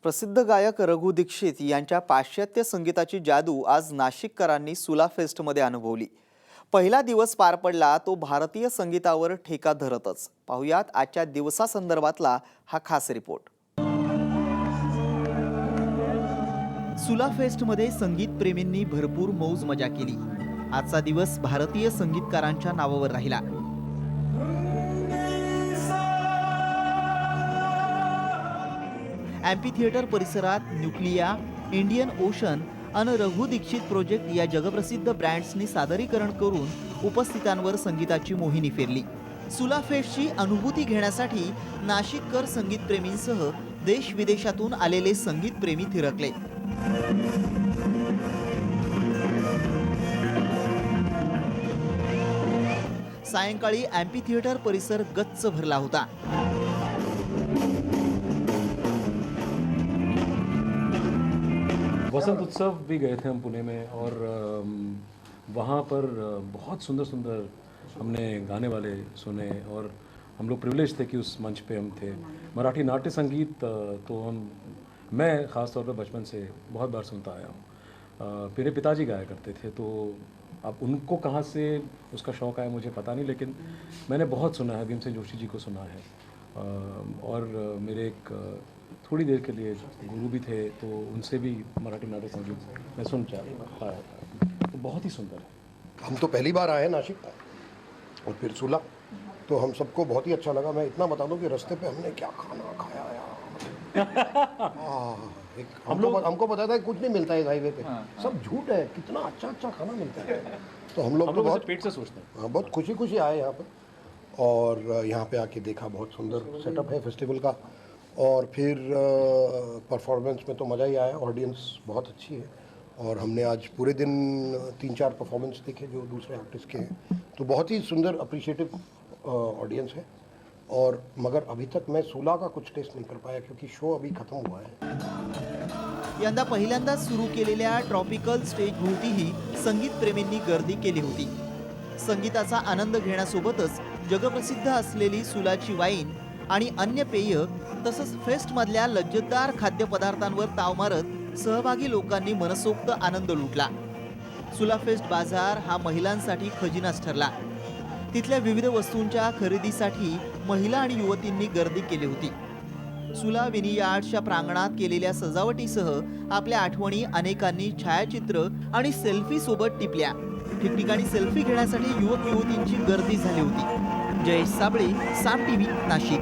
प्रसिद्ध गायक रघु दीक्षित यांच्या पाश्चात्य संगीताची जादू आज नाशिककरांनी सुला फेस्टमध्ये अनुभवली। पहिला दिवस पार पडला तो भारतीय संगीतावर ठेका धरतच। पाहुयात आजच्या दिवसासंदर्भातला हा खास रिपोर्ट। सुला फेस्टमध्ये संगीत प्रेमींनी भरपूर मौज मजा केली। आजचा दिवस भारतीय संगीतकारांच्या नावावर राहिला। एम्पी थिएटर परिसरात न्यूक्लिया, इंडियन ओशन आणि रघु दीक्षित प्रोजेक्ट या जगप्रसिद्ध ब्रँड्सनी सादरीकरण करून उपस्थितांवर संगीताची मोहिनी फेरली। सुला फेस्टची अनुभूती घेण्यासाठी नाशिककर संगीतप्रेमींसह देश विदेशातून आलेले संगीतप्रेमी थिरकले। सायंकाळी एम्पी थिएटर परिसर गच्च भरला होता। वसंत उत्सव भी गए थे हम पुणे में, और वहाँ पर बहुत सुंदर सुंदर हमने गाने वाले सुने, और हम लोग प्रिविलेज थे कि उस मंच पे हम थे। मराठी नाट्य संगीत तो मैं ख़ास तौर पर बचपन से बहुत बार सुनता आया हूँ। मेरे पिताजी गाया करते थे, तो अब उनको कहाँ से उसका शौक़ आया मुझे पता नहीं, लेकिन मैंने बहुत सुना है। भीमसेन जोशी जी को सुना है, और मेरे एक थोड़ी देर के लिए गुरु भी थे, तो उनसे भी मराठी नाट्य संगीत मैं सुन पाया, तो बहुत ही सुंदर है। हम तो पहली बार आए हैं नासिक और फिर सुला, तो हम सबको बहुत ही अच्छा लगा। मैं इतना बता दूं कि रास्ते पे हमने क्या खाना खाया यार। हमको पता था कुछ नहीं मिलता है हाईवे पे, सब झूठ है। कितना अच्छा अच्छा खाना मिलता है। तो हम लोग तो बहुत पेट से सोचते हैं। हाँ, बहुत खुशी खुशी आए यहाँ पर, और यहाँ पे आके देखा बहुत सुंदर सेटअप है फेस्टिवल का। और फिर परफॉर्मेंस में तो मज़ा ही आया। ऑडियंस बहुत अच्छी है, और हमने आज पूरे दिन 3-4 परफॉर्मेंस देखे जो दूसरे आर्टिस्ट के हैं, तो बहुत ही सुंदर अप्रिशिएटिव ऑडियंस है। और मगर अभी तक मैं सुला का कुछ टेस्ट नहीं कर पाया, क्योंकि शो अभी खत्म हुआ है। यंदा पहिल्यांदा सुरू केलेल्या ट्रॉपिकल स्टेज भोवतीही संगीतप्रेमींनी गर्दी केली होती। संगीताचा आनंद घेण्यासोबतच जगप्रसिद्ध असलेली सुलाची वाईन आणि अन्य पेय तसंच फेस्टमधल्या लज्जतदार खाद्यपदार्थांवर ताव मारत सहभागी लोकांनी मनसोक्त आनंद लुटला। सुला फेस्ट बाजार हा महिलांसाठी खजिनाच ठरला। तिथल्या विविध वस्तूंच्या खरेदीसाठी महिला आणि युवतींनी गर्दी केली होती। सुला विनियार्ड्सच्या प्रांगणात केलेल्या सजावटीसह आपल्या आठवणी अनेकांनी छायाचित्र आणि सेल्फी सोबत टिपल्या। ठिकठिकाणी सेल्फी घेण्यासाठी युवक युवतींची गर्दी झाली होती। जयेश साबळे, साम टीव्ही, नाशिक।